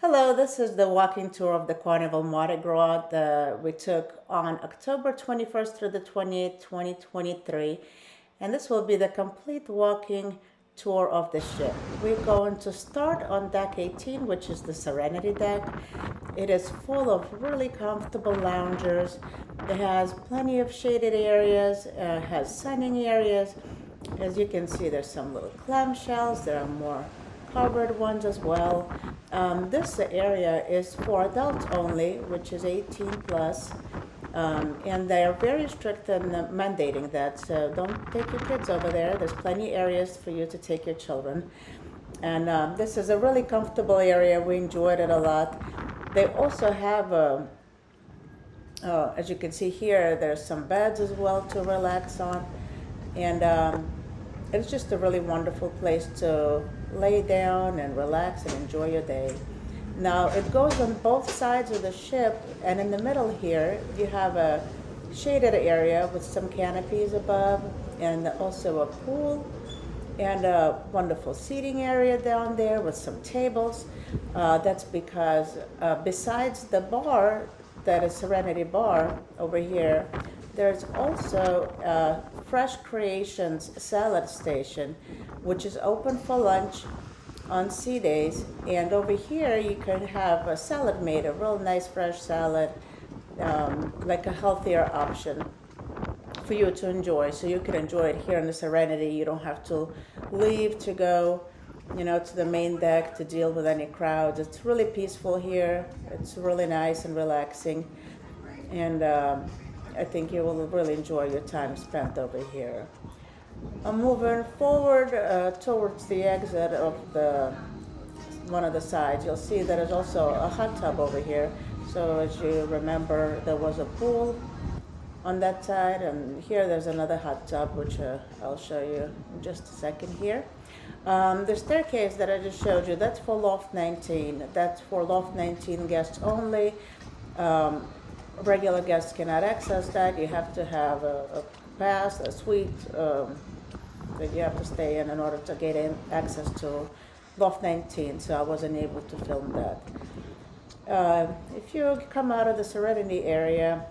Hello, this is the walking tour of the Carnival Mardi Gras that we took on October 21st through the 28th, 2023. And this will be the complete walking tour of the ship. We're going to start on deck 18, which is the Serenity deck. It is full of really comfortable loungers. It has plenty of shaded areas, has sunning areas. As you can see, there's some little clamshells. There are more covered ones as well. This area is for adults only, which is 18 plus. And they are very strict in mandating that, so don't take your kids over there. There's plenty areas for you to take your children. And this is a really comfortable area. We enjoyed it a lot. They also have, as you can see here, there's some beds as well to relax on. And it's just a really wonderful place to lay down and relax and enjoy your day. Now it goes on both sides of the ship, and in the middle here you have a shaded area with some canopies above, and also a pool and a wonderful seating area down there with some tables. That's because besides the bar, that is Serenity Bar over here, there's also a Fresh Creations salad station, which is open for lunch on sea days. And over here, you can have a salad made, a real nice fresh salad, like a healthier option for you to enjoy. So you can enjoy it here in the Serenity. You don't have to leave to go, to the main deck to deal with any crowds. It's really peaceful here. It's really nice and relaxing. And I think you will really enjoy your time spent over here. I'm moving forward towards the exit of one of the sides. You'll see that there's also a hot tub over here. So as you remember, there was a pool on that side, and here there's another hot tub, which I'll show you in just a second here. The staircase that I just showed you, that's for Loft 19. That's for Loft 19 guests only. Regular guests cannot access that. You have to have a pass, a suite that you have to stay in order to get access to Loft 19, so I wasn't able to film that. If you come out of the Serenity area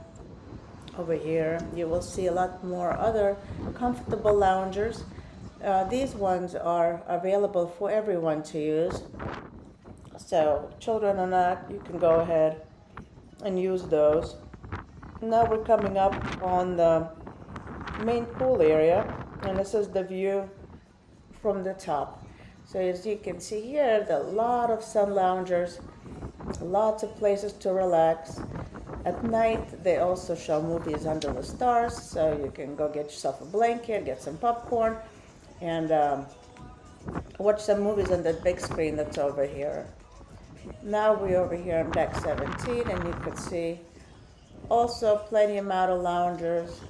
over here, you will see a lot more other comfortable loungers. These ones are available for everyone to use. So children or not, you can go ahead and use those. Now we're coming up on the main pool area, and this is the view from the top. So as you can see here, there are a lot of sun loungers, lots of places to relax. At night, they also show movies under the stars, so you can go get yourself a blanket, get some popcorn, and watch some movies on the big screen that's over here. Now we're over here on deck 17, and you can see also plenty amount of loungers.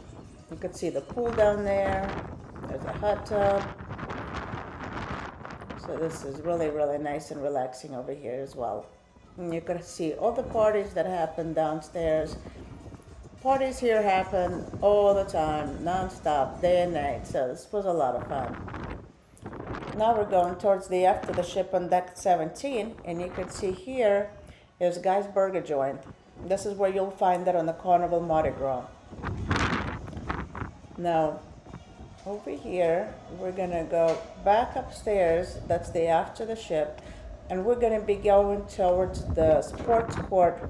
You can see the pool down there. There's a hot tub. So this is really, really nice and relaxing over here as well. And you can see all the parties that happen downstairs. Parties here happen all the time, non-stop, day and night. So this was a lot of fun. Now we're going towards the aft of the ship on deck 17, and you can see here is Guy's Burger Joint. This is where you'll find that on the Carnival Mardi Gras. Now, over here, we're gonna go back upstairs. That's the aft of the ship, and we're gonna be going towards the sports court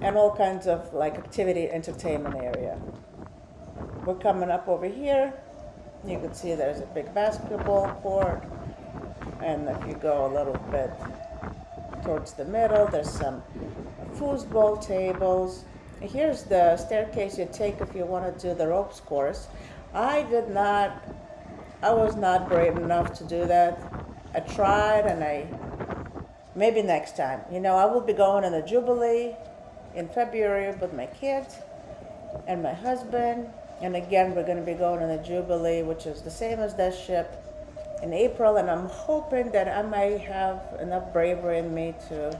and all kinds of activity entertainment area. We're coming up over here. You can see there's a big basketball court, and if you go a little bit towards the middle, there's some foosball tables. Here's the staircase you take if you want to do the ropes course. I was not brave enough to do that. I tried, and maybe next time. I will be going on the Jubilee in February with my kids and my husband. And again, we're going to be going on the Jubilee, which is the same as this ship, in April. And I'm hoping that I might have enough bravery in me to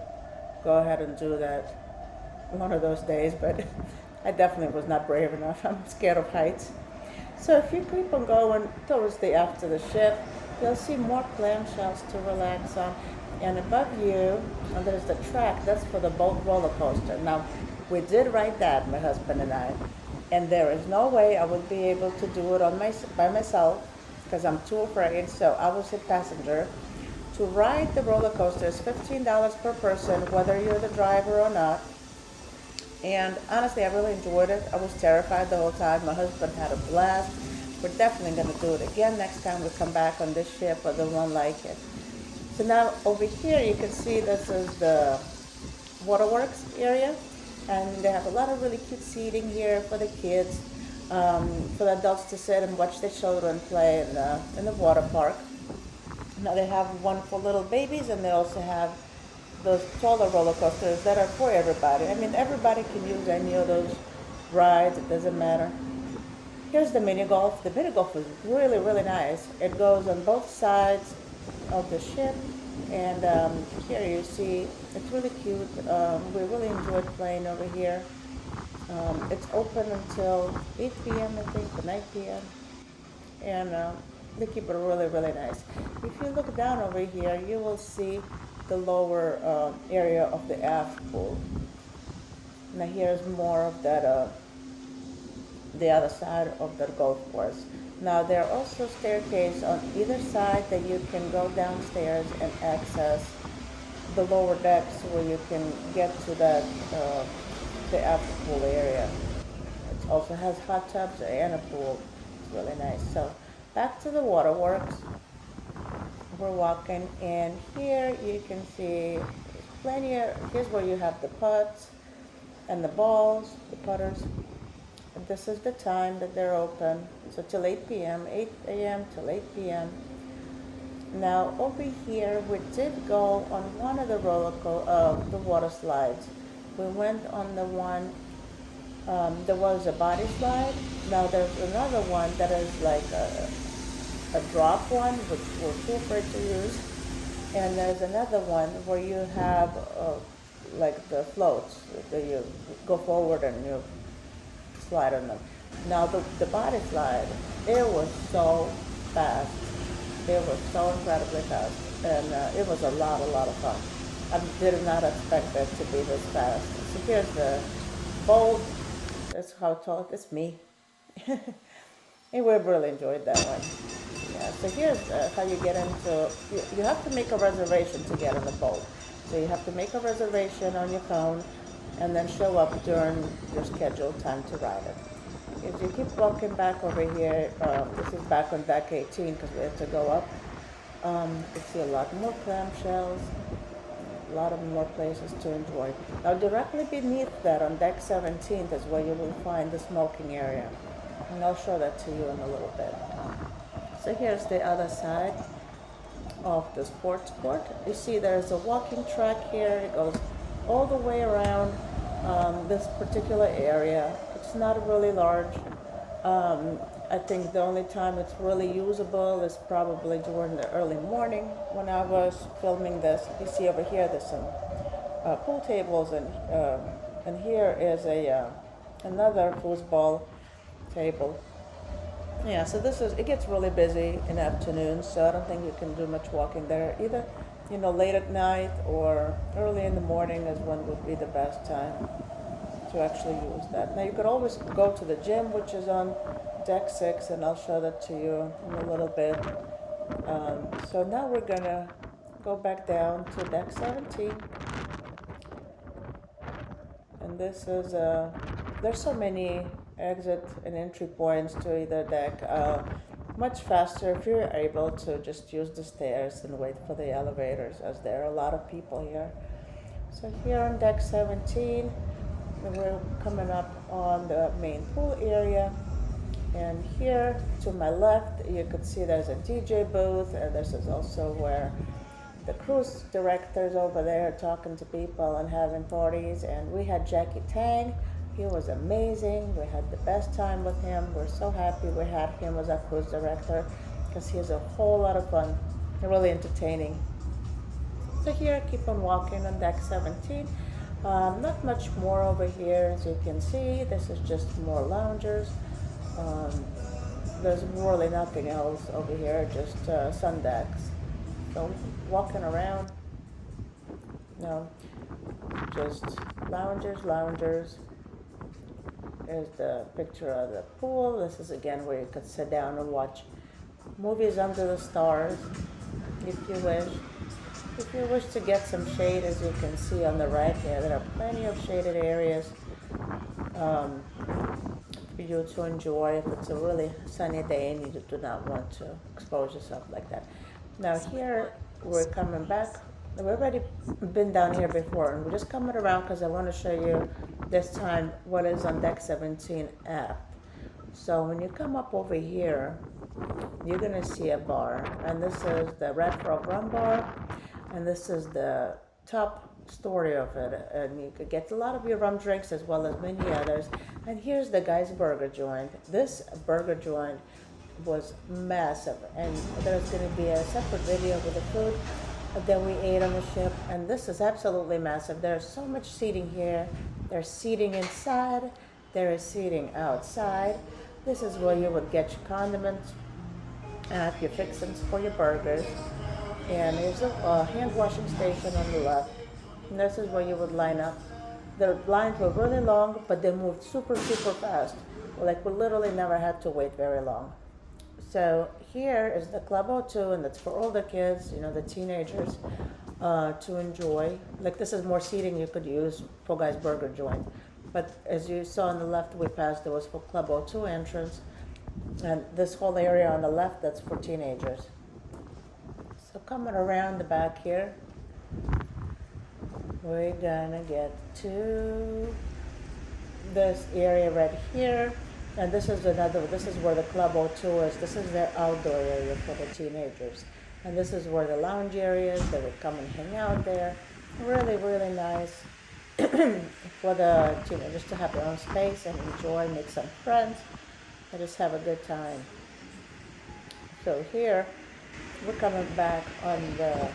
go ahead and do that one of those days. But I definitely was not brave enough. I'm scared of heights. So if you keep on going towards the aft of the ship, you'll see more clamshells to relax on. And above you, there's the track. That's for the boat roller coaster. Now, we did ride that, my husband and I, and there is no way I would be able to do it by myself because I'm too afraid. So I was a passenger. To ride the roller coaster is $15 per person, whether you're the driver or not. And honestly, I really enjoyed it. I was terrified the whole time. My husband had a blast. We're definitely going to do it again next time we come back on this ship or the one like it. So now over here you can see this is the Waterworks area, and they have a lot of really cute seating here for the kids, for the adults to sit and watch their children play in the water park. Now they have one for little babies, and they also have those taller roller coasters that are for everybody. I mean, everybody can use any of those rides, it doesn't matter. Here's the mini golf. The mini golf is really, really nice. It goes on both sides of the ship, and here you see it's really cute. We really enjoyed playing over here. It's open until 8 p.m. I think, or 9 p.m. and they keep it really, really nice. If you look down over here, you will see the lower area of the aft pool. Now here's more of that, the other side of the golf course. Now there are also staircases on either side that you can go downstairs and access the lower decks where you can get to that the aft pool area. It also has hot tubs and a pool. It's really nice. So back to the Waterworks. We're walking, and here you can see plenty of. Here's where you have the putts and the balls, the putters. And this is the time that they're open, so till 8 p.m., 8 a.m. till 8 p.m. Now over here, we did go on one of the the water slides. We went on the one, there was a body slide. Now there's another one that is like a drop one, which we're too afraid to use. And there's another one where you have like the floats that you go forward and you slide on them. Now the body slide, it was so fast. It was so incredibly fast, and it was a lot of fun. I did not expect it to be this fast. So here's the boat. That's how tall it's me. And we really enjoyed that one. Yeah. So here's how you get into. You have to make a reservation to get on the boat. So you have to make a reservation on your phone, and then show up during your scheduled time to ride it. If you keep walking back over here, this is back on deck 18 because we had to go up. You can see a lot more clamshells, a lot of more places to enjoy. Now directly beneath that on deck 17 is where you will find the smoking area. And I'll show that to you in a little bit. So here's the other side of the sports court. You see there's a walking track here. It goes all the way around this particular area. It's not really large. I think the only time it's really usable is probably during the early morning when I was filming this. You see over here there's some pool tables, and here is another foosball table. Yeah, so it gets really busy in the afternoon, so I don't think you can do much walking there either. Late at night or early in the morning is when would be the best time to actually use that. Now you could always go to the gym, which is on deck 6, and I'll show that to you in a little bit. So now we're gonna go back down to deck 17. And this is, there's so many exit and entry points to either deck. Much faster if you're able to just use the stairs and wait for the elevators, as there are a lot of people here. So here on deck 17, we're coming up on the main pool area, and here to my left you could see there's a DJ booth, and this is also where the cruise director's over there talking to people and having parties. And we had Jackie Tang. He was amazing. We had the best time with him. We're so happy we had him as our cruise director because he's a whole lot of fun and really entertaining. So here, keep on walking on deck 17. Not much more over here, as you can see. This is just more loungers. There's really nothing else over here, just sun decks. So walking around, No, just loungers. There's the picture of the pool. This is again where you could sit down and watch movies under the stars, if you wish. If you wish to get some shade, as you can see on the right here, there are plenty of shaded areas um, for you to enjoy if it's a really sunny day and you do not want to expose yourself like that. Now here, we're coming back. We've already been down here before, and we're just coming around because I want to show you this time what is on deck 17F. So when you come up over here, you're going to see a bar, and this is the Red Frog Rum Bar, and this is the top story of it, and you could get a lot of your rum drinks as well as many others. And here's the guy's burger joint. This burger joint was massive, and there's going to be a separate video with the food that we ate on the ship, and this is absolutely massive. There's so much seating here. There's seating inside, there is seating outside. This is where you would get your condiments, your fixings for your burgers, and there's a hand washing station on the left, and this is where you would line up. The lines were really long, but they moved super fast. Like, we literally never had to wait very long. So here is the Club O2, and that's for older kids, the teenagers, to enjoy. Like, this is more seating you could use for Guy's Burger Joint. But as you saw on the left, we passed, there was for Club O2 entrance. And this whole area on the left, that's for teenagers. So coming around the back here, we're gonna get to this area right here. And this is where the Club O2 is. This is their outdoor area for the teenagers. And this is where the lounge area is. They would come and hang out there. Really, really nice for the teenagers to have their own space and enjoy, make some friends, and just have a good time. So here, we're coming back on the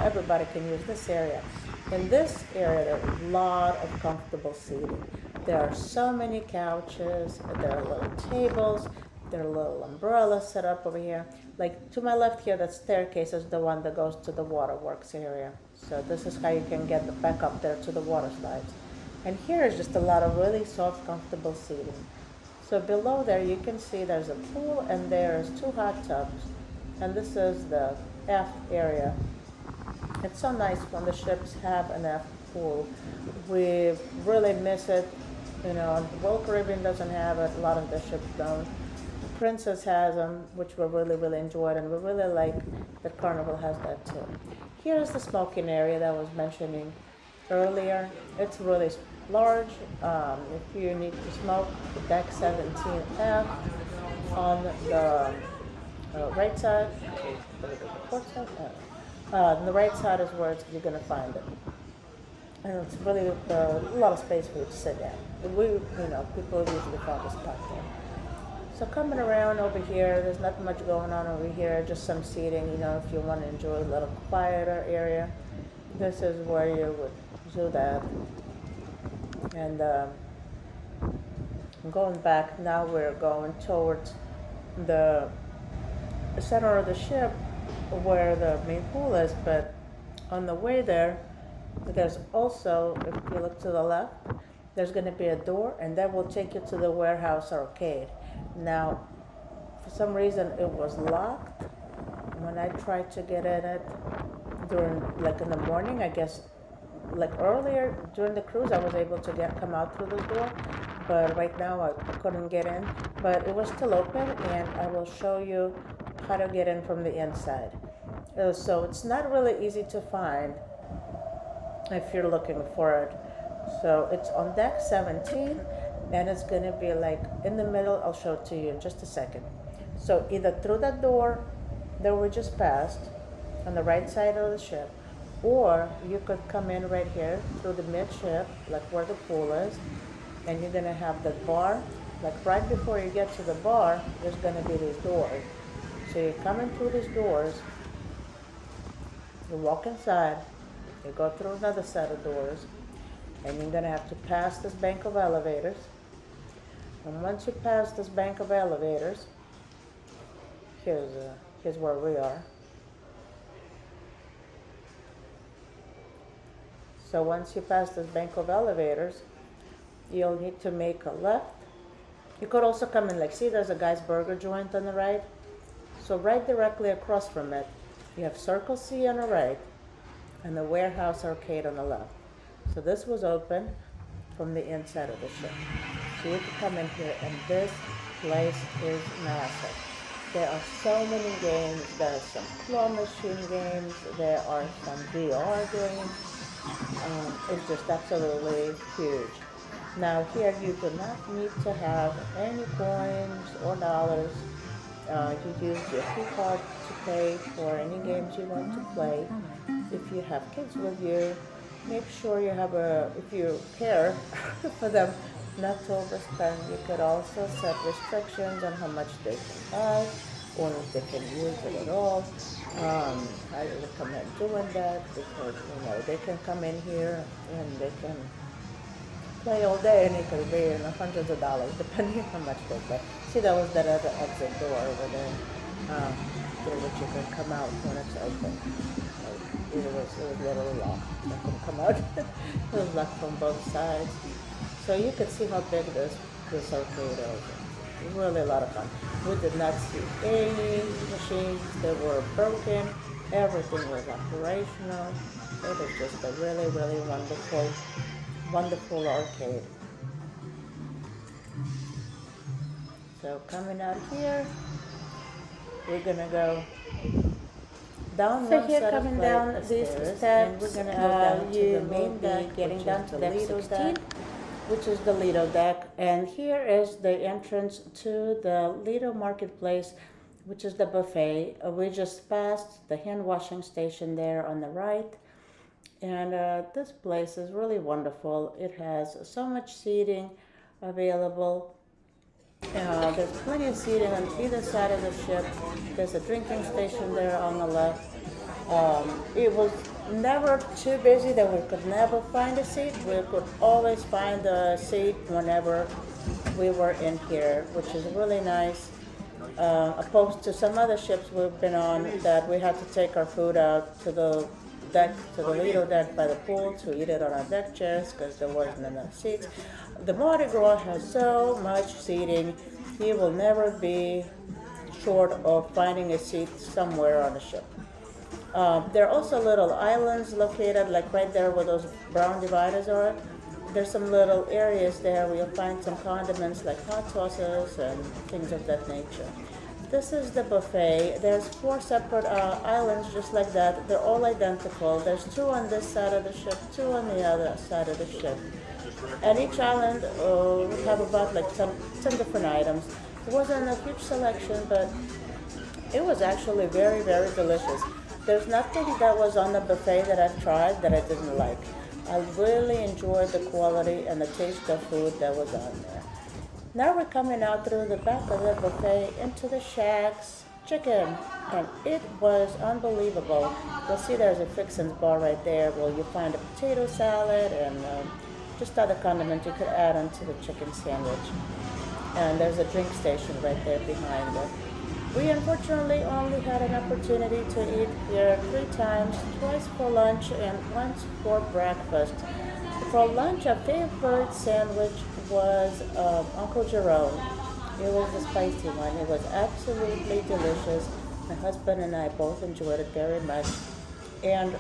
everybody can use this area. In this area, there are a lot of comfortable seating. There are so many couches, there are little tables, there are little umbrellas set up over here. Like, to my left here, that staircase is the one that goes to the Waterworks area. So this is how you can get back up there to the water slides. And here is just a lot of really soft, comfortable seating. So below there, you can see there's a pool and there's 2 hot tubs. And this is the aft area. It's so nice when the ships have an aft pool. We really miss it. Royal Caribbean doesn't have it. A lot of the ships don't. Princess has them, which we really, really enjoyed, and we really like that Carnival has that too. Here's the smoking area that I was mentioning earlier. It's really large. If you need to smoke, deck 17F on the right side. Port side? On the right side is where you're going to find it. And it's really a lot of space for you to sit down. People usually find a spot there. So coming around over here, there's not much going on over here, just some seating, if you want to enjoy a little quieter area. This is where you would do that. And going back, now we're going towards the center of the ship where the main pool is, but on the way there, there's also, if you look to the left, there's going to be a door, and that will take you to the warehouse arcade. Now, for some reason, it was locked when I tried to get in it during, in the morning. I guess, earlier during the cruise, I was able to come out through this door, but right now I couldn't get in. But it was still open, and I will show you how to get in from the inside. So it's not really easy to find if you're looking for it. So it's on deck 17, and it's going to be in the middle. I'll show it to you in just a second. So either through that door that we just passed on the right side of the ship, or you could come in right here through the midship, where the pool is, and you're going to have the bar. Right before you get to the bar, there's going to be these doors. So you're coming through these doors, you walk inside, you go through another set of doors, and you're going to have to pass this bank of elevators. And once you pass this bank of elevators, here's where we are. So once you pass this bank of elevators, you'll need to make a left. You could also come in, like, see, there's a guy's burger joint on the right. So right directly across from it, you have Circle C on the right and the Warehouse Arcade on the left. So this was open from the inside of the ship. So you can come in here, and this place is massive. There are so many games. There are some claw machine games. There are some VR games. It's just absolutely huge. Now here you do not need to have any coins or dollars. You use your key card to pay for any games you want to play. If you have kids with you, make sure you have if you care for them not to overspend. You could also set restrictions on how much they can buy or if they can use it at all. I recommend doing that because, they can come in here and they can play all day, and it could be in hundreds of dollars depending on how much they play. See, that was that other exit door over there, through which you can come out when it's open. It was literally locked. I couldn't come out. It was locked from both sides. So you could see how big this arcade is. Really a lot of fun. We did not see any machines that were broken. Everything was operational. It was just a really, really wonderful arcade. So coming out here, we're gonna go down one set of down these steps, and we're gonna go down to the main deck, getting down to deck 16, which is the Lido deck. And here is the entrance to the Lido Marketplace, which is the buffet. We just passed the hand washing station there on the right. And this place is really wonderful. It has so much seating available. There's plenty of seating on either side of the ship. There's a drinking station there on the left. It was never too busy that we could never find a seat. We could always find a seat whenever we were in here, which is really nice. Opposed to some other ships we've been on that we had to take our food out to the deck, to the Lido deck by the pool to eat it on our deck chairs because there wasn't enough seats. The Mardi Gras has so much seating, you will never be short of finding a seat somewhere on the ship. There are also little islands located, like right there where those brown dividers are. There's some little areas there where you'll find some condiments like hot sauces and things of that nature. This is the buffet. There's 4 separate islands just like that. They're all identical. There's 2 on this side of the ship, 2 on the other side of the ship. And each island would have about like 10 different items. It wasn't a huge selection, but it was actually very, very delicious. There's nothing that was on the buffet that I've tried that I didn't like. I really enjoyed the quality and the taste of food that was on there. Now we're coming out through the back of the buffet into the Shack's chicken, and it was unbelievable. You'll see there's a fixins bar right there where you find a potato salad and just other condiments you could add onto the chicken sandwich. And there's a drink station right there behind it. We unfortunately only had an opportunity to eat here 3 times, twice for lunch and once for breakfast. For lunch, our favorite sandwich was Uncle Jerome. It was the spicy one. It was absolutely delicious. My husband and I both enjoyed it very much. And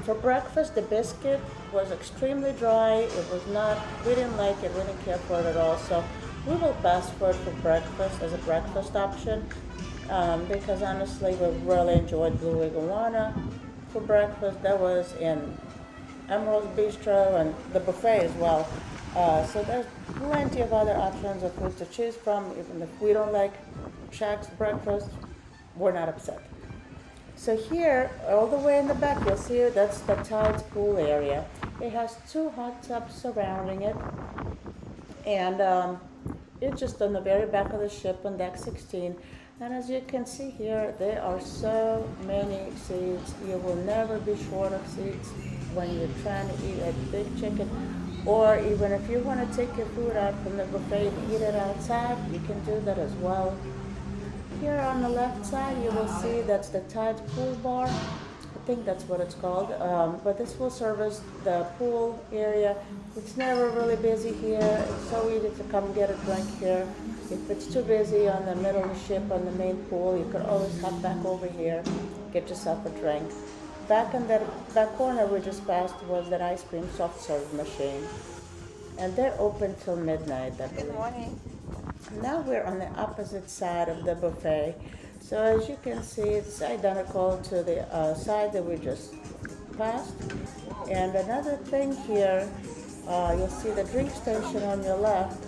for breakfast, the biscuit was extremely dry. It was not, we didn't like it, we didn't care for it at all. So we will pass for it for breakfast as a breakfast option because honestly, we really enjoyed Blue Iguana for breakfast. That was in Emerald Bistro and the buffet as well. So there's plenty of other options of food to choose from. Even if we don't like Shack's breakfast, we're not upset. So here, all the way in the back, you'll see that's the Tides pool area. It has 2 hot tubs surrounding it. And it's just on the very back of the ship on deck 16. And as you can see here, there are so many seats. You will never be short of seats when you're trying to eat a big chicken. Or even if you want to take your food out from the buffet and eat it outside, you can do that as well. Here on the left side, you will see that's the Tides pool bar. The think that's what it's called. But this will service the pool area. It's never really busy here. It's so easy to come get a drink here. If it's too busy on the middle of the ship on the main pool, you could always hop back over here, get yourself a drink. Back in that corner we just passed was that ice cream soft serve machine. And they're open till midnight, I believe. Good morning. Now we're on the opposite side of the buffet. So as you can see, it's identical to the side that we just passed. And another thing here, you'll see the drink station on your left,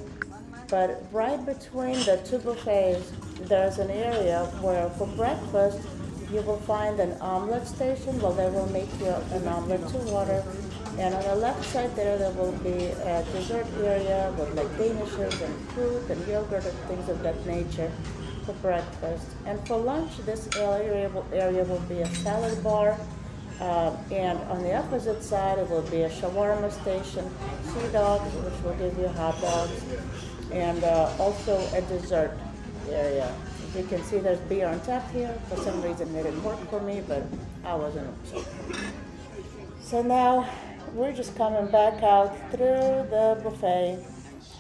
but right between the two buffets, there's an area where for breakfast, you will find an omelet station. Well, they will make you an omelet to order. And on the left side there will be a dessert area with like danishes and fruit and yogurt and things of that nature for breakfast. And for lunch, this area will be a salad bar. And on the opposite side, it will be a shawarma station, sea dogs, which will give you hot dogs, and also a dessert area. As you can see, there's beer on tap here. For some reason, it didn't work for me, but I wasn't upset. So now we're just coming back out through the buffet,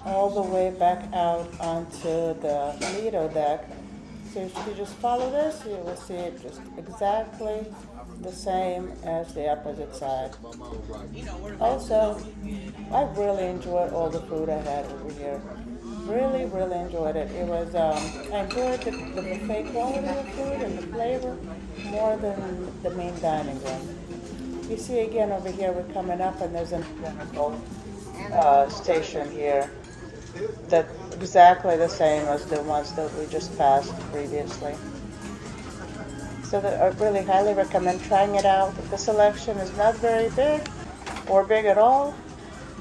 all the way back out onto the Lido deck. So if you just follow this, you will see it just exactly the same as the opposite side. Also, I really enjoyed all the food I had over here. Really, really enjoyed it. It was, I enjoyed the buffet quality of food and the flavor more than the main dining room. You see again over here, we're coming up and there's a station here that's exactly the same as the ones that we just passed previously. So I really highly recommend trying it out. The selection is not very big or big at all.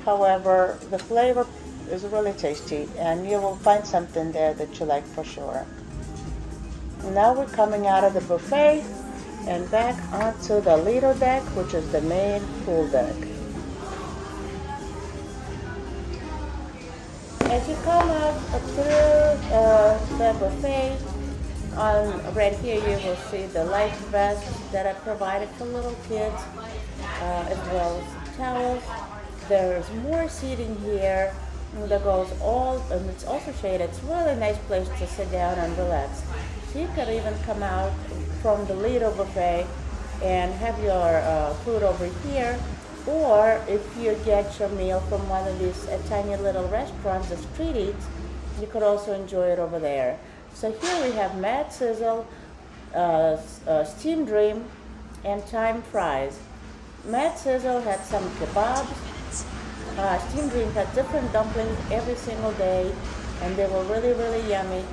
However, the flavor is really tasty and you will find something there that you like for sure. Now we're coming out of the buffet and back onto the Lido deck, which is the main pool deck. As you come up through the buffet, right here you will see the life vests that are provided for little kids, as well as towels. There's more seating here that goes and it's also shaded. It's a really nice place to sit down and relax. So you could even come out from the Lido buffet and have your food over here, or if you get your meal from one of these tiny little restaurants, the street eats, you could also enjoy it over there. So here we have Mad Sizzle, Steam Dream, and Thyme Fries. Mad Sizzle had some kebabs. Steam Dream had different dumplings every single day, and they were really, really yummy.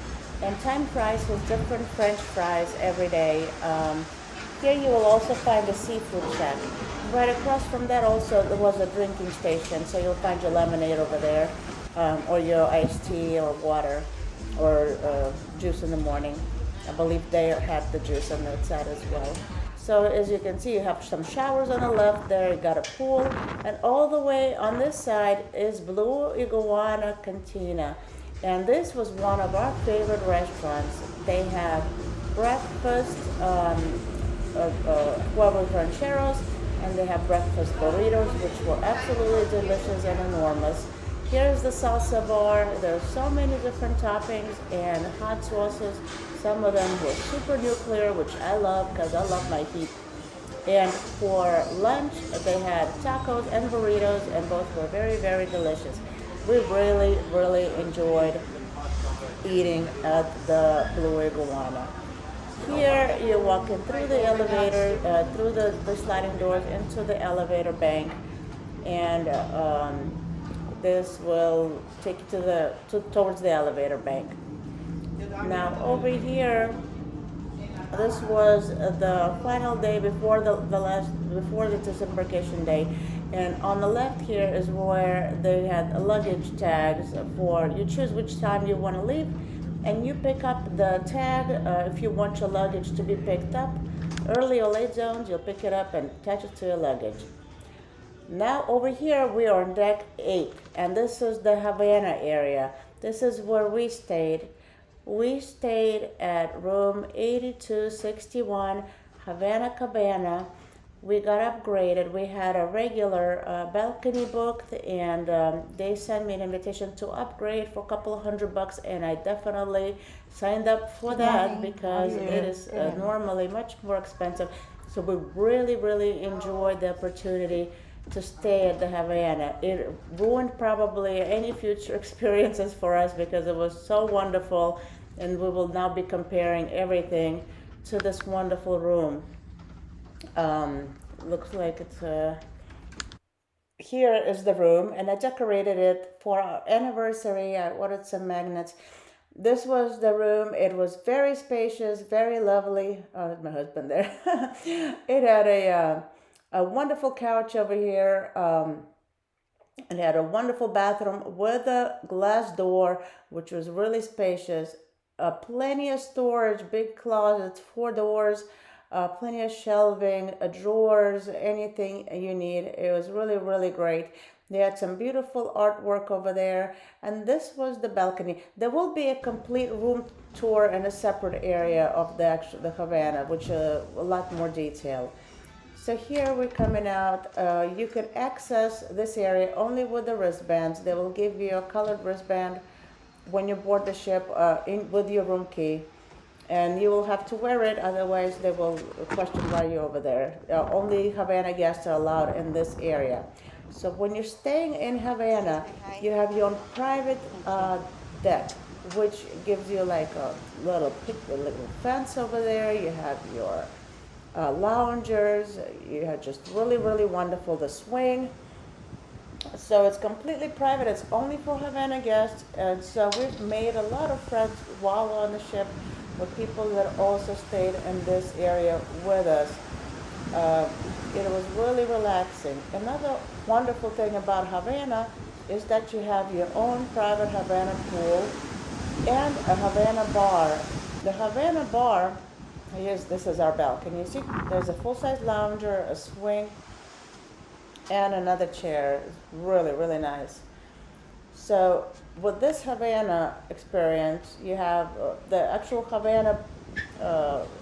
And Thyme Fries was different French fries every day. Here you will also find a seafood shack. Right across from that also there was a drinking station, so you'll find your lemonade over there, or your iced tea or water, or juice in the morning. I believe they had the juice on that side as well. So as you can see, you have some showers on the left there, you got a pool, and all the way on this side is Blue Iguana Cantina. And this was one of our favorite restaurants. They have breakfast, huevos rancheros, and they have breakfast burritos, which were absolutely delicious and enormous. Here's the salsa bar. There's so many different toppings and hot sauces. Some of them were super nuclear, which I love because I love my heat. And for lunch, they had tacos and burritos, and both were very, very delicious. We really, really enjoyed eating at the Blue Iguana. Here, you're walking through the elevator, through the sliding doors into the elevator bank, and this will take you towards the elevator bank. Now over here, this was the final day before before the disembarkation day, and on the left here is where they had luggage tags for you choose which time you want to leave, and you pick up the tag if you want your luggage to be picked up. Early or late zones, you'll pick it up and attach it to your luggage. Now over here we are on deck 8, and this is the Havana area. This is where we stayed. We stayed at room 8261 Havana Cabana, we got upgraded. We had a regular balcony booked, and they sent me an invitation to upgrade for a couple of $100, and I definitely signed up for that because it is normally much more expensive. So we really, really enjoyed the opportunity to stay at the Havana. It ruined probably any future experiences for us because it was so wonderful, and we will now be comparing everything to this wonderful room. Um, Looks like it's here is the room, and I decorated it for our anniversary. I ordered some magnets. This was the room. It was very spacious, very lovely. Oh, my husband there. It had a wonderful couch over here. It had a wonderful bathroom with a glass door, which was really spacious. Plenty of storage, big closets, four doors, plenty of shelving, drawers, anything you need. It was really, really great. They had some beautiful artwork over there, and this was the balcony. There will be a complete room tour in a separate area of the Havana, which a lot more detail. So here we're coming out. You can access this area only with the wristbands. They will give you a colored wristband when you board the ship with your room key, and you will have to wear it. Otherwise, they will question why you're over there. Only Havana guests are allowed in this area. So when you're staying in Havana, you have your own private deck, which gives you like a little fence over there. You have your loungers. You have just really, really wonderful. The swing. So it's completely private. It's only for Havana guests. And so we've made a lot of friends while on the ship with people that also stayed in this area with us. It was really relaxing. Another wonderful thing about Havana is that you have your own private Havana pool and a Havana bar. The Havana bar, this is our balcony. You see, there's a full-size lounger, a swing, and another chair. It's really, really nice. So with this Havana experience, you have the actual Havana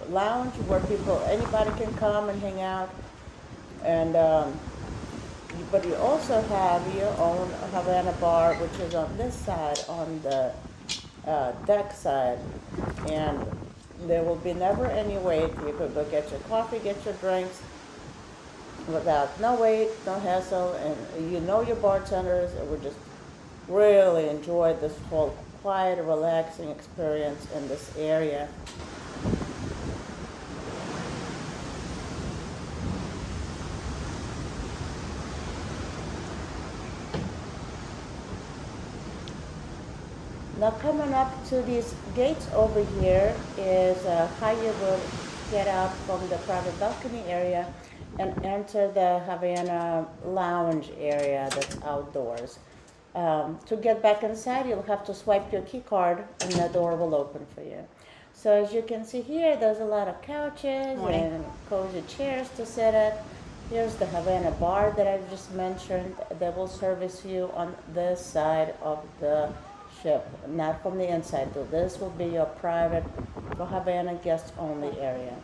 lounge where anybody can come and hang out, and but you also have your own Havana bar, which is on this side, on the deck side, and there will be never any wait. You could go get your coffee, get your drinks without no wait, no hassle, and you know your bartenders. And we just really enjoyed this whole quiet, relaxing experience in this area. Now coming up to these gates over here is how you will get out from the private balcony area and enter the Havana lounge area that's outdoors. To get back inside, you'll have to swipe your key card and the door will open for you. So as you can see here, there's a lot of couches and cozy chairs to sit at. Here's the Havana bar that I just mentioned that will service you on this side of the ship, not from the inside. So this will be your private, for Havana guests only area.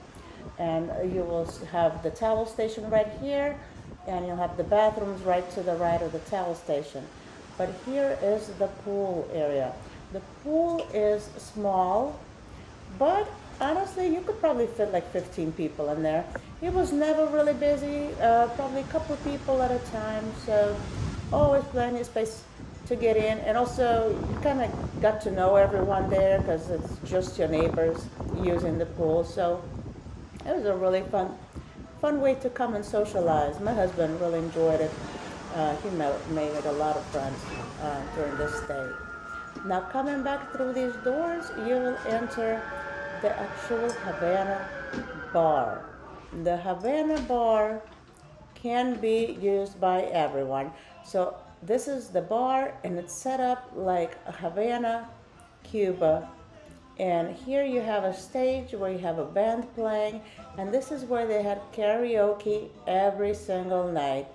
And you will have the towel station right here, and you'll have the bathrooms right to the right of the towel station. But here is the pool area. The pool is small, but honestly, you could probably fit like 15 people in there. It was never really busy, probably a couple of people at a time, so always plenty of space to get in. And also, you kind of got to know everyone there because it's just your neighbors using the pool. So it was a really fun way to come and socialize. My husband really enjoyed it. He made a lot of friends during this stay. Now coming back through these doors, you will enter the actual Havana bar. The Havana bar can be used by everyone. So this is the bar, and it's set up like a Havana, Cuba. And here you have a stage where you have a band playing, and this is where they had karaoke every single night.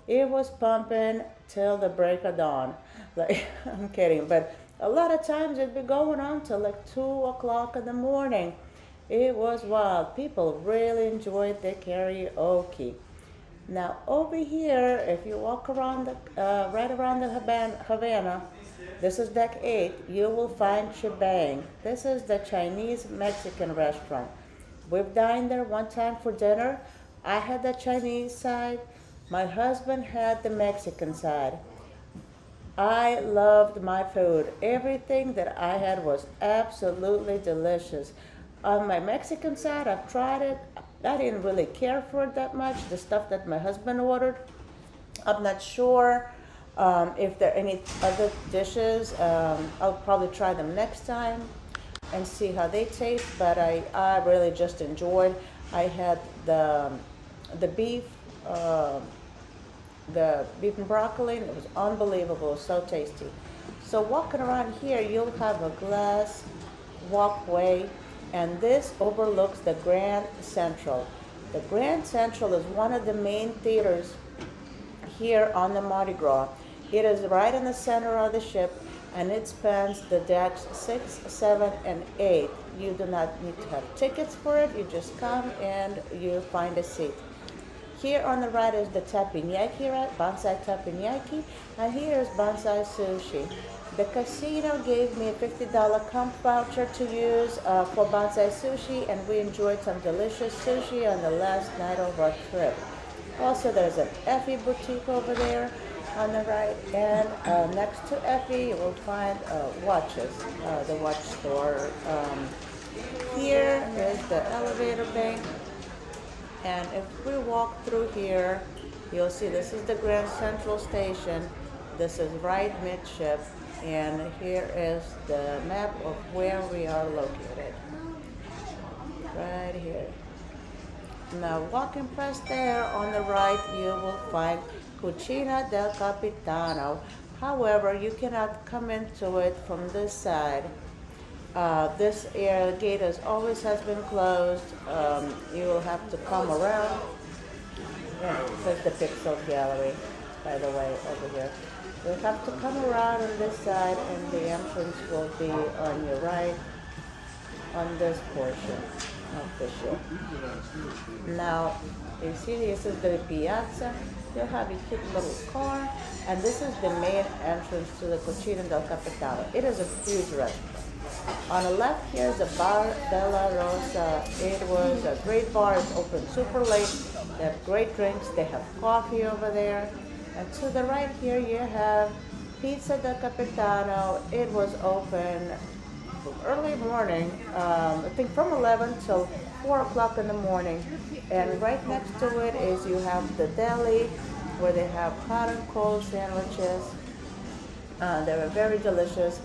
It was pumping till the break of dawn. Like, I'm kidding, but a lot of times it'd be going on till like 2 o'clock in the morning. It was wild. People really enjoyed the karaoke. Now over here, if you walk around right around the Havana, this is deck 8, you will find Shebang. This is the Chinese Mexican restaurant. We've dined there one time for dinner. I had the Chinese side. My husband had the Mexican side. I loved my food. Everything that I had was absolutely delicious. On my Mexican side, I've tried it. I didn't really care for it that much. The stuff that my husband ordered, I'm not sure if there are any other dishes. I'll probably try them next time and see how they taste. But I really just enjoyed. I had the beef. The beef and broccoli, and it was unbelievable, it was so tasty. So walking around here, you'll have a glass walkway, and this overlooks the Grand Central. The Grand Central is one of the main theaters here on the Mardi Gras. It is right in the center of the ship, and it spans the decks 6, 7, and 8. You do not need to have tickets for it, you just come and you find a seat. Here on the right is the teppanyaki, right? Bonsai teppanyaki, and here is bonsai sushi. The casino gave me a $50 comp voucher to use for bonsai sushi, and we enjoyed some delicious sushi on the last night of our trip. Also, there's an Effie boutique over there on the right, and next to Effie, you will find watches, the watch store. Here is the elevator bank. And if we walk through here, you'll see this is the Grand Central Station. This is right midship. And here is the map of where we are located. Right here. Now walking past there on the right, you will find Cucina del Capitano. However, you cannot come into it from this side. This gate always has been closed. You will have to come around. Yeah, it says the Pixel Gallery, by the way, over here. You'll have to come around on this side, and the entrance will be on your right, on this portion of the ship. Now, you see this is the piazza. You'll have a cute little car, and this is the main entrance to the Cucina del Capitano. It is a huge restaurant. On the left here is the Bar della Rosa. It was a great bar. It's open super late. They have great drinks. They have coffee over there. And to the right here you have Pizza del Capitano. It was open early morning, I think from 11 till 4 o'clock in the morning. And right next to it is you have the deli where they have hot and cold sandwiches. They were very delicious.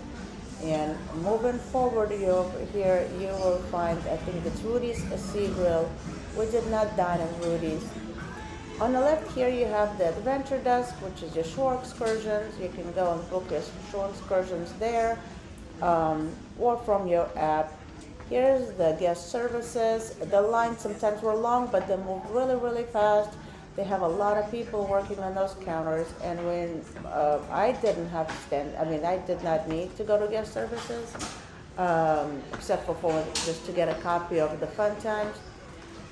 And moving forward here, you will find, I think it's Rudy's Sea Grill. We did not dine at Rudy's. On the left here, you have the Adventure Desk, which is your shore excursions. You can go and book your shore excursions there, or from your app. Here's the guest services. The lines sometimes were long, but they move really, really fast. They have a lot of people working on those counters, and when I didn't have to stand, I did not need to go to guest services, except for just to get a copy of the Fun Times,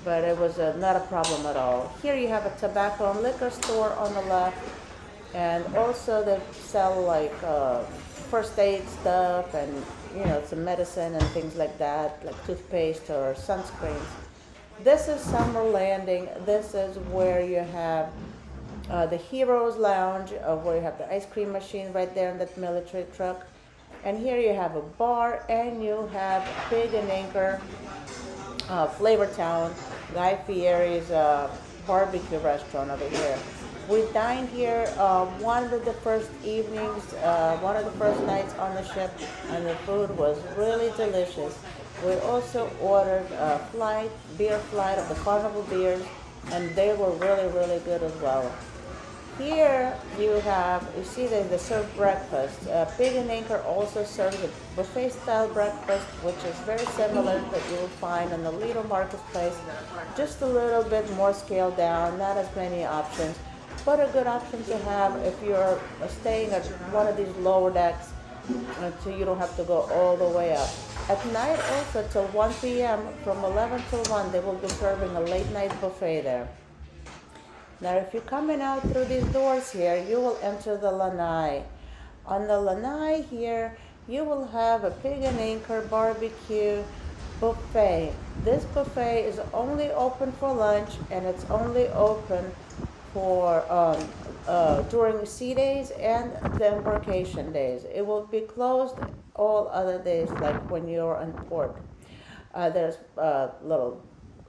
but it was not a problem at all. Here you have a tobacco and liquor store on the left, and also they sell like first aid stuff and some medicine and things like that, like toothpaste or sunscreens. This is Summer Landing. This is where you have the Heroes Lounge, where you have the ice cream machine right there in that military truck. And here you have a bar, and you have Pig and Anchor, Flavor Town, Guy Fieri's barbecue restaurant over here. We dined here one of the first evenings, one of the first nights on the ship, and the food was really delicious. We also ordered a beer flight of the Carnival beers, and they were really, really good as well. Here you see they serve breakfast. Pig and Anchor also serves a buffet-style breakfast, which is very similar that you will find in the Lido marketplace. Just a little bit more scaled down, not as many options, but a good option to have if you're staying at one of these lower decks, so you don't have to go all the way up. At night also till 1 p.m., from 11 till 1, they will be serving a late night buffet there. Now, if you're coming out through these doors here, you will enter the lanai. On the lanai here, you will have a pig and anchor barbecue buffet. This buffet is only open for lunch, and it's only open for during sea days and the embarkation days. It will be closed all other days, like when you're on port. There's a little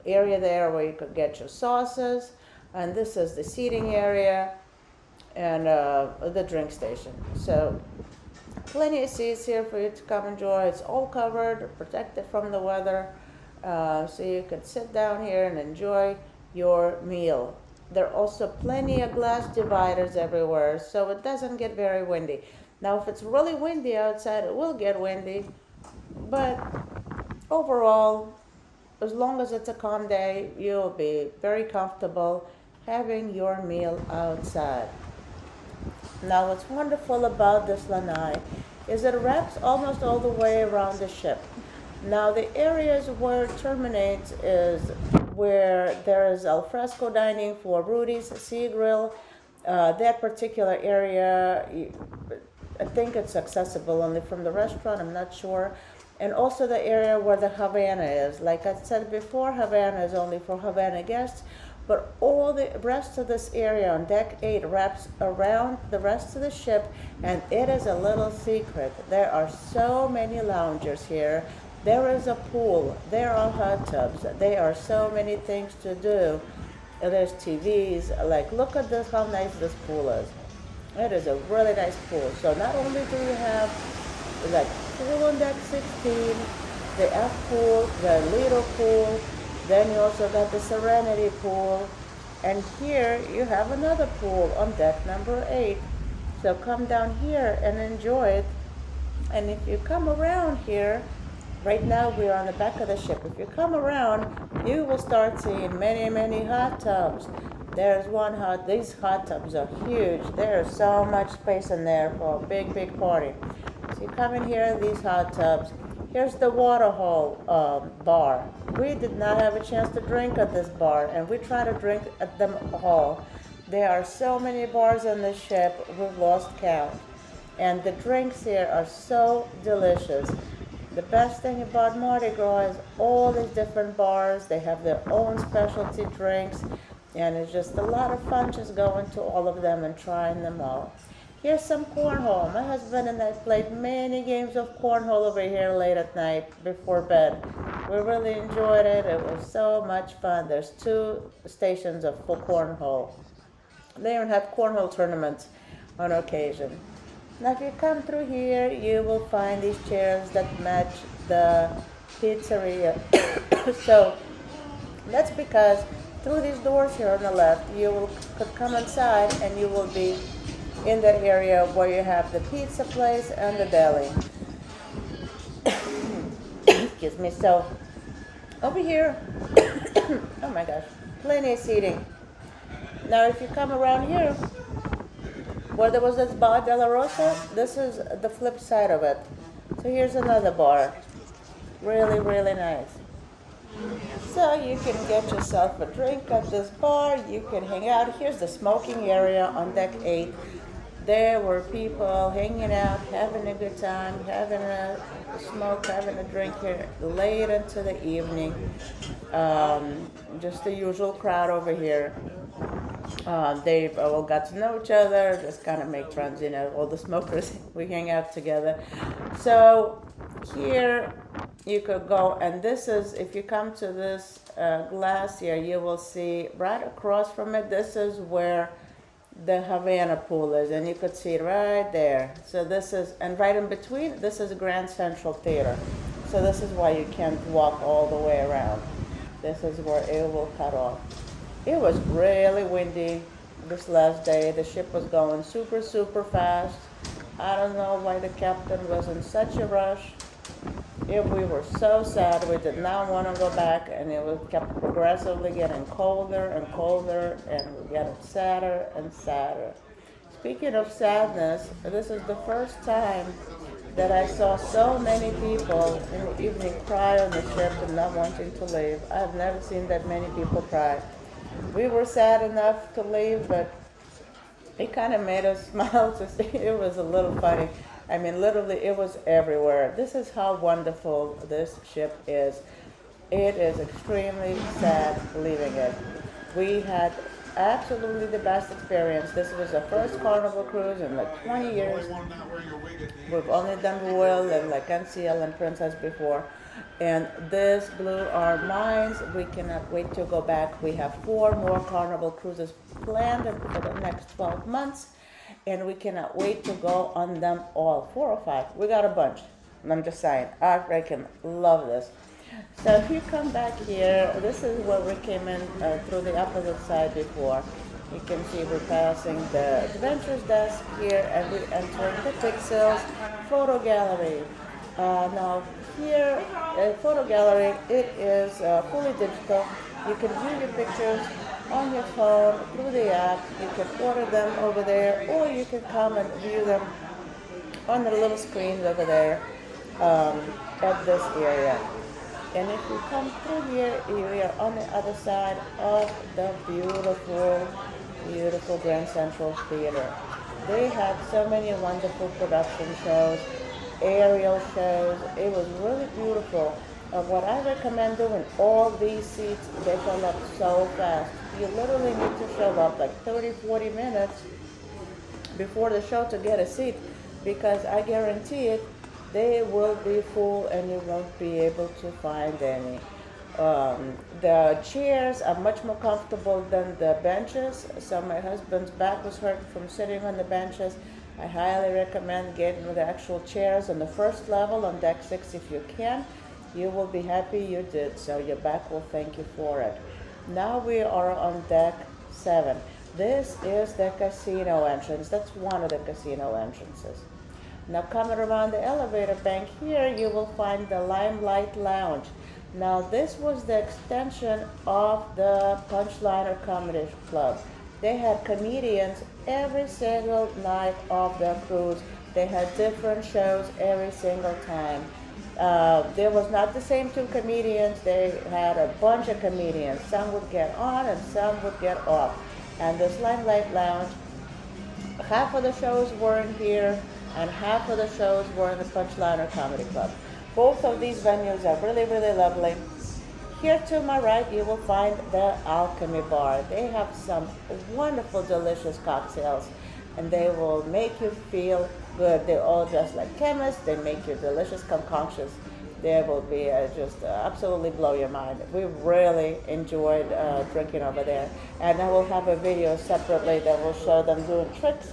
area there where you could get your sauces, and this is the seating area and the drink station. So plenty of seats here for you to come enjoy. It's all covered, protected from the weather, so you can sit down here and enjoy your meal. There are also plenty of glass dividers everywhere, so it doesn't get very windy. Now, if it's really windy outside, it will get windy, but overall, as long as it's a calm day, you'll be very comfortable having your meal outside. Now, what's wonderful about this lanai is it wraps almost all the way around the ship. Now, the areas where it terminates is where there is al fresco dining for Rudy's Sea Grill. That particular area, I think it's accessible only from the restaurant, I'm not sure. And also the area where the Havana is. Like I said before, Havana is only for Havana guests, but all the rest of this area on deck 8 wraps around the rest of the ship, and it is a little secret. There are so many loungers here. There is a pool, there are hot tubs, there are so many things to do. There's TVs, like look at this, how nice this pool is. It is a really nice pool. So not only do you have like pool on deck 16, the F pool, the Lido pool, then you also got the Serenity pool, and here you have another pool on deck number 8. So come down here and enjoy it. And if you come around here, right now we're on the back of the ship. If you come around, you will start seeing many, many hot tubs. There's these hot tubs are huge. There's so much space in there for a big, big party. So you come in here, these hot tubs. Here's the water hole bar. We did not have a chance to drink at this bar, and we try to drink at them all. There are so many bars on the ship, we've lost count. And the drinks here are so delicious. The best thing about Mardi Gras is all these different bars. They have their own specialty drinks, and it's just a lot of fun just going to all of them and trying them all. Here's some cornhole. My husband and I played many games of cornhole over here late at night before bed. We really enjoyed it. It was so much fun. There's 2 stations of full cornhole. They even have cornhole tournaments on occasion. Now, if you come through here, you will find these chairs that match the pizzeria. So that's because through these doors here on the left, could come inside and you will be in that area where you have the pizza place and the deli. Excuse me. So over here, oh my gosh, plenty of seating. Now, if you come around here, where there was this Bar de la Rosa, this is the flip side of it. So here's another bar. Really, really nice. So you can get yourself a drink at this bar. You can hang out. Here's the smoking area on deck 8. There were people hanging out, having a good time, having a smoke, having a drink here late into the evening. Just the usual crowd over here. They all got to know each other, just kind of make friends, all the smokers, we hang out together. So here you could go, and this is, if you come to this glass here, you will see right across from it, this is where the Havana pool is, and you could see it right there. So this is, and right in between, this is Grand Central Theater. So this is why you can't walk all the way around. This is where it will cut off. It was really windy this last day. The ship was going super, super fast. I don't know why the captain was in such a rush. We were so sad. We did not want to go back, and it was kept progressively getting colder and colder, and we getting sadder and sadder. Speaking of sadness, this is the first time that I saw so many people in the evening cry on the ship and not wanting to leave. I've never seen that many people cry. We were sad enough to leave, but it kind of made us smile to see. It was a little funny. I mean, literally, it was everywhere. This is how wonderful this ship is. It is extremely sad leaving it. We had absolutely the best experience. This was our first Carnival cruise in like 20 years. We've only done Royal and like NCL and Princess before. And this blew our minds. We cannot wait to go back. We have 4 more Carnival cruises planned for the next 12 months. And we cannot wait to go on them all. 4 or 5. We got a bunch. And I'm just saying, I freaking love this. So if you come back here, this is where we came in through the opposite side before. You can see we're passing the Adventures desk here and we're entering the Pixels photo gallery. Now here, photo gallery, it is fully digital. You can view your pictures on your phone through the app. You can order them over there, or you can come and view them on the little screens over there at this area. And if you come through here, you are on the other side of the beautiful, beautiful Grand Central Theater. They had so many wonderful production shows, aerial shows. It was really beautiful. What I recommend doing, all these seats, they fill up so fast. You literally need to show up like 30, 40 minutes before the show to get a seat, because I guarantee it, they will be full and you won't be able to find any. The chairs are much more comfortable than the benches. So my husband's back was hurt from sitting on the benches. I highly recommend getting the actual chairs on the first level on deck 6 if you can. You will be happy you did, so your back will thank you for it. Now we are on deck 7. This is the casino entrance. That's one of the casino entrances. Now coming around the elevator bank here, you will find the Limelight Lounge. Now this was the extension of the Punchliner Comedy Club. They had comedians every single night of the cruise. They had different shows every single time. There was not the same 2 comedians. They had a bunch of comedians. Some would get on and some would get off. And this Limelight Lounge, half of the shows were in here and half of the shows were in the Punchliner Comedy Club. Both of these venues are really, really lovely. Here to my right, you will find the Alchemy Bar. They have some wonderful, delicious cocktails, and they will make you feel good. They're all just like chemists. They make you delicious concoctions. They will be just absolutely blow your mind. We really enjoyed drinking over there. And I will have a video separately that will show them doing tricks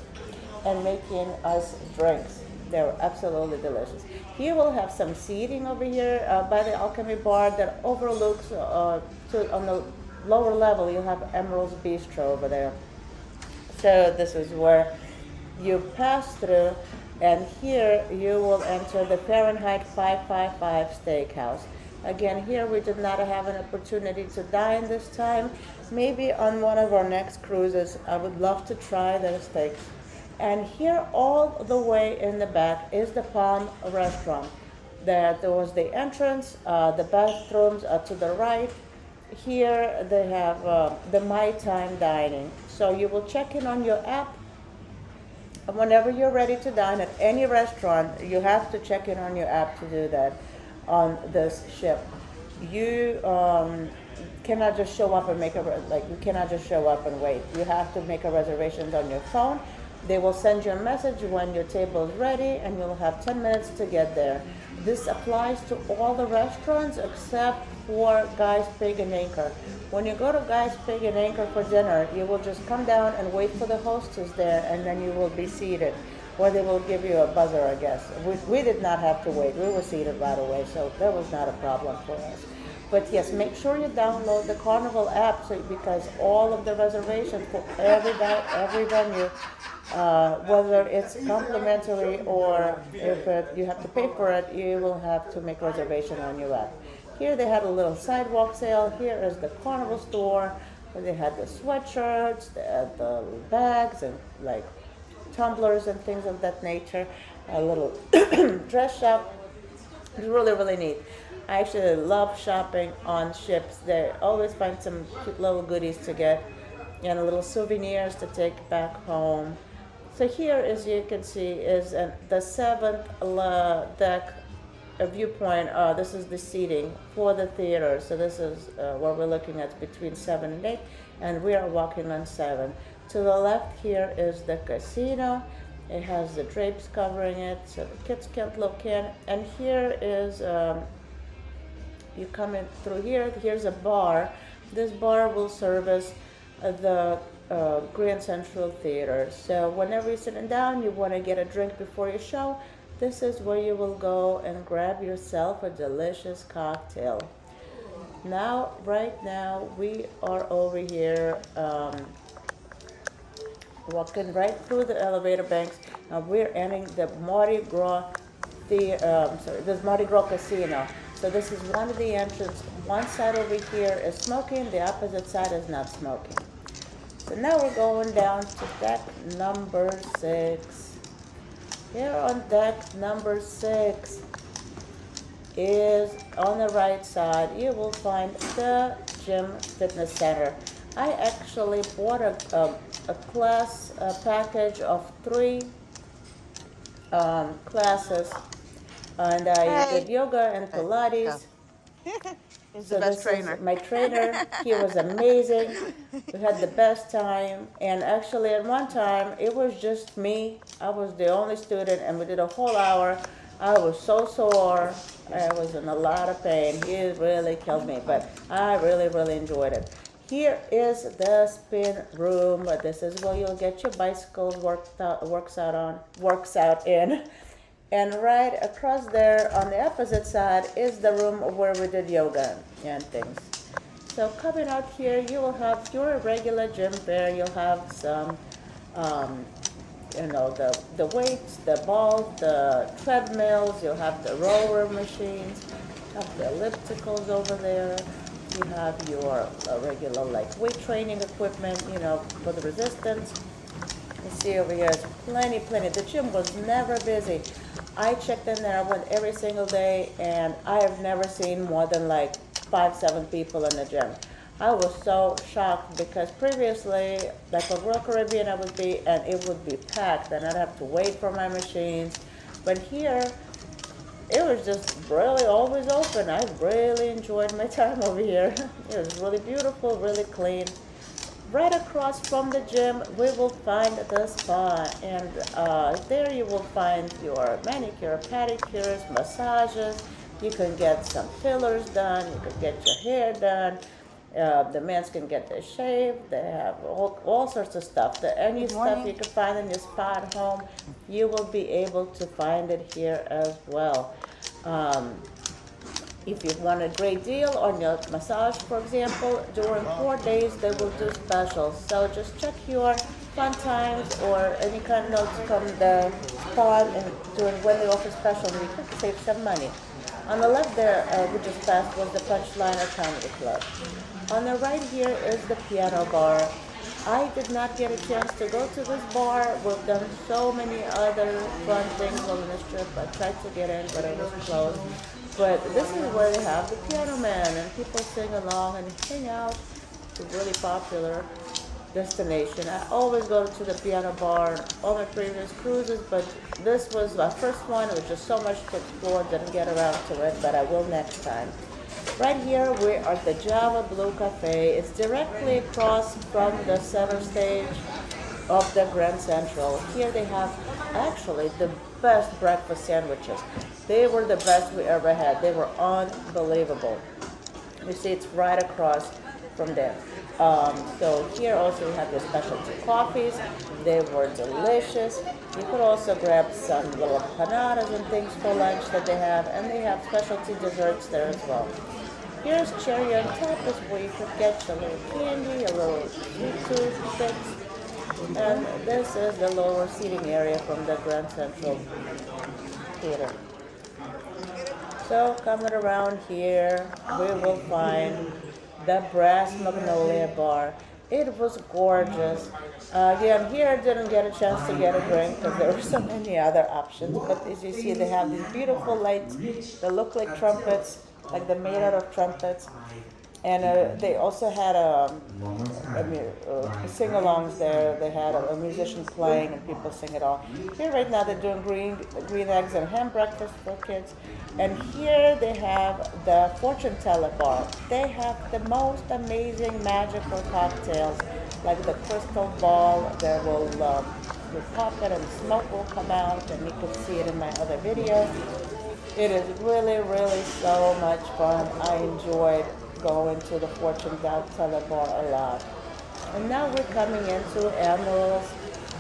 and making us drinks. They're absolutely delicious. Here we'll have some seating over here by the Alchemy Bar that overlooks, on the lower level, you have Emerald's Bistro over there. So this is where you pass through, and here you will enter the Fahrenheit 555 Steakhouse. Again, here we did not have an opportunity to dine this time. Maybe on one of our next cruises, I would love to try their steaks. And here all the way in the back is the Palm Restaurant. There was the entrance, the bathrooms are to the right. Here they have the My Time dining. So you will check in on your app. And whenever you're ready to dine at any restaurant, you have to check in on your app to do that on this ship. You cannot just show up and you cannot just show up and wait. You have to make a reservation on your phone. They will send you a message when your table is ready, and you'll have 10 minutes to get there. This applies to all the restaurants except for Guy's Pig and Anchor. When you go to Guy's Pig and Anchor for dinner, you will just come down and wait for the hostess there, and then you will be seated. Or they will give you a buzzer, I guess. We did not have to wait. We were seated right away, so that was not a problem for us. But yes, make sure you download the Carnival app because all of the reservations for every venue, whether it's complimentary or if you have to pay for it, you will have to make reservation on your app. Here they had a little sidewalk sale. Here is the Carnival store where they had the sweatshirts, they had the bags and like tumblers and things of that nature. A little dress shop. It's really, really neat. I actually love shopping on ships. They always find some cute little goodies to get and little souvenirs to take back home. So here, as you can see, is the seventh deck viewpoint. This is the seating for the theater. So this is what we're looking at between 7 and 8, and we are walking on 7. To the left here is the casino. It has the drapes covering it, so the kids can't look in. And here is, you come in through here, here's a bar. This bar will service the Grand Central Theater. So whenever you're sitting down, you want to get a drink before your show, this is where you will go and grab yourself a delicious cocktail. Now, right now, we are over here walking right through the elevator banks. We're entering the Mardi Gras, this Mardi Gras Casino. So this is one of the entrances. One side over here is smoking, the opposite side is not smoking. So now we're going down to deck number 6. Here on deck number 6 is on the right side, you will find the gym fitness center. I actually bought a class package of 3 classes, and I did yoga and Pilates. He's So the best this trainer. is my trainer. He was amazing. We had the best time. And actually, at one time, it was just me. I was the only student, and we did a whole hour. I was so sore. I was in a lot of pain. He really killed me, but I really, really enjoyed it. Here is the spin room. This is where you'll get your bicycle works out in. And right across there on the opposite side is the room where we did yoga and things. So coming out here, you will have your regular gym fare. You'll have some, the weights, the balls, the treadmills. You'll have the rower machines. You have the ellipticals over there. You have your regular weight training equipment, for the resistance. You see over here is plenty. The gym was never busy. I checked in there, I went every single day, and I have never seen more than 5-7 people in the gym. I was so shocked because previously, on Royal Caribbean, I would be, and it would be packed, and I'd have to wait for my machines. But here, it was just really always open. I really enjoyed my time over here. It was really beautiful, really clean. Right across from the gym, we will find the spa, and there you will find your manicure, pedicures, massages. You can get some fillers done. You can get your hair done. The men can get their shave. They have all sorts of stuff. Any stuff you can find in your spa at home, you will be able to find it here as well. If you want a great deal on your massage, for example, during 4 days they will do specials. So just check your fun times or any kind of notes from the spa and during when they offer special, and you can save some money. On the left there, we just passed, was the Punchliner Comedy Club. On the right here is the piano bar. I did not get a chance to go to this bar. We've done so many other fun things on this trip. I tried to get in, but it was closed. But this is where they have the piano man, and people sing along and hang out. It's a really popular destination. I always go to the piano bar on all my previous cruises, but this was my first one. It was just so much to explore, didn't get around to it, but I will next time. Right here we are at the Java Blue Cafe. It's directly across from the center stage of the Grand Central. Here they have actually the best breakfast sandwiches. They were the best we ever had. They were unbelievable. You see, it's right across from there. So here also we have the specialty coffees. They were delicious. You could also grab some little empanadas and things for lunch that they have, and they have specialty desserts there as well. Here's cherry on top, is where you could get a little candy, a little sweet toothpicks. And this is the lower seating area from the Grand Central Theater. So coming around here, we will find the Brass Magnolia Bar. It was gorgeous. Again, here I didn't get a chance to get a drink because there were so many other options. But as you see, they have these beautiful lights that look like trumpets like they're made out of trumpets. And they also had sing-alongs there. They had a musician playing and people sing it all. Here right now they're doing green eggs and ham breakfast for kids. And here they have the fortune teller bar. They have the most amazing magical cocktails, like the crystal ball. There will you pop it and smoke will come out, and you can see it in my other video. It is really, really so much fun. I enjoyed going to the fortune teller bar a lot. And now we're coming into Emerald's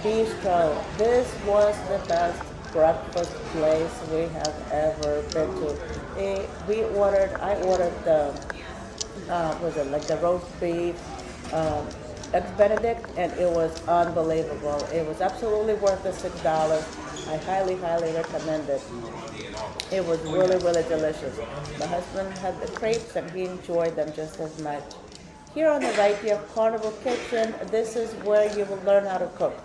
Bistro. This was the best breakfast place we have ever been to. I ordered the, was it like the roast beef, eggs Benedict, and it was unbelievable. It was absolutely worth the $6. I highly, highly recommend it. It was really, really delicious. My husband had the crepes and he enjoyed them just as much. Here on the right you have Carnival Kitchen. This is where you will learn how to cook.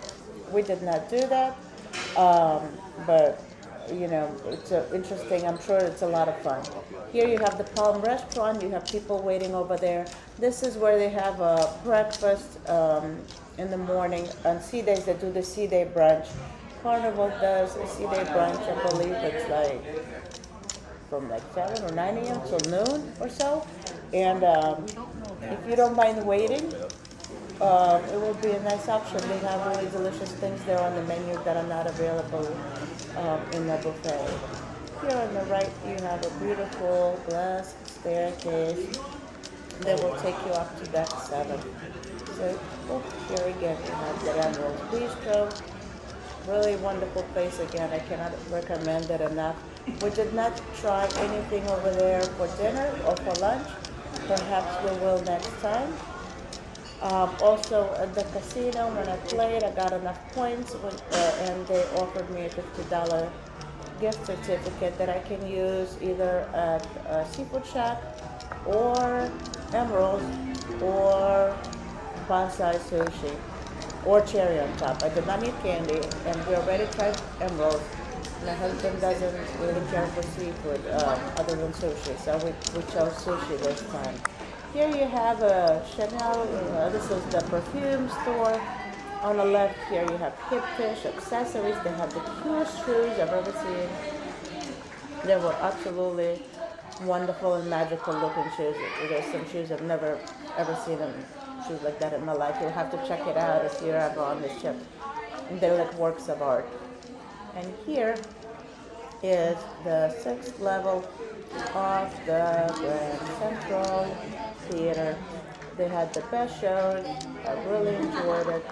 We did not do that, but you know, it's interesting. I'm sure it's a lot of fun. Here you have the Palm Restaurant. You have people waiting over there. This is where they have a breakfast in the morning. On sea days they do the sea day brunch. Carnival does a sea day brunch. I believe it's like from like 7 or 9 a.m. till noon or so. And if you don't mind waiting, it will be a nice option. They have really delicious things there on the menu that are not available in the buffet. Here on the right, you have a beautiful glass staircase that will take you up to deck 7. So, here again, you have the Emerald Bistro. Really wonderful place again. I cannot recommend it enough. We did not try anything over there for dinner or for lunch. Perhaps we will next time. Also at the casino, when I played, I got enough points and they offered me a $50 gift certificate that I can use either at Seafood Shack or Emerald's or Poolside Sushi or Cherry on Top. I did not need candy, and we already tried Emerald's. My husband doesn't really care for seafood other than sushi, so we chose sushi this time. Here you have a Chanel, this is the perfume store. On the left here you have Hip Fish accessories. They have the cutest shoes I've ever seen. They were absolutely wonderful and magical looking shoes. There's some shoes I've never ever seen shoes like that in my life. You'll have to check it out if you're ever on this ship. They're like works of art. And here is the 6th level of the Grand Central Theater. They had the best shows. I really enjoyed it.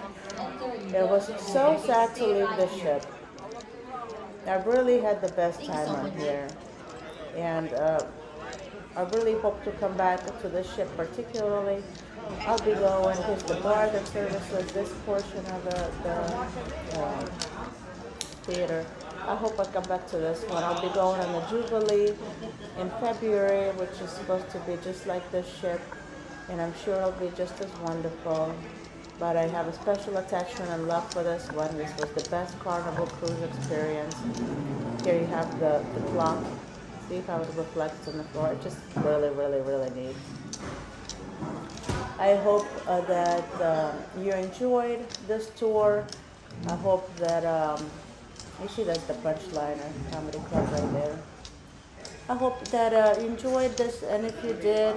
It was so sad to leave the ship. I really had the best time on here. And I really hope to come back to the ship particularly. I'll be going, here's the bar that services this portion of the theater. I hope I come back to this one. I'll be going on the Jubilee in February, which is supposed to be just like this ship, and I'm sure it'll be just as wonderful. But I have a special attachment and love for this one. This was the best Carnival cruise experience. Here you have the clock. See how it reflects on the floor. It's just really, really, really neat. I hope that you enjoyed this tour. I hope that, you see that's the Punchliner Comedy Club right there. I hope that you enjoyed this, and if you did,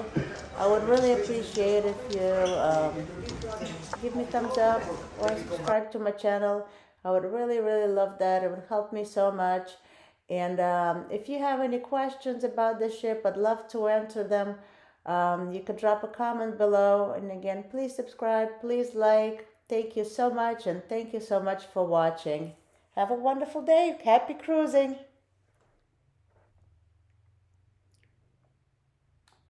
I would really appreciate if you give me a thumbs up or subscribe to my channel. I would really, really love that. It would help me so much. And if you have any questions about the ship, I'd love to answer them. You could drop a comment below. And again, please subscribe, please like. Thank you so much, and thank you so much for watching. Have a wonderful day. Happy cruising.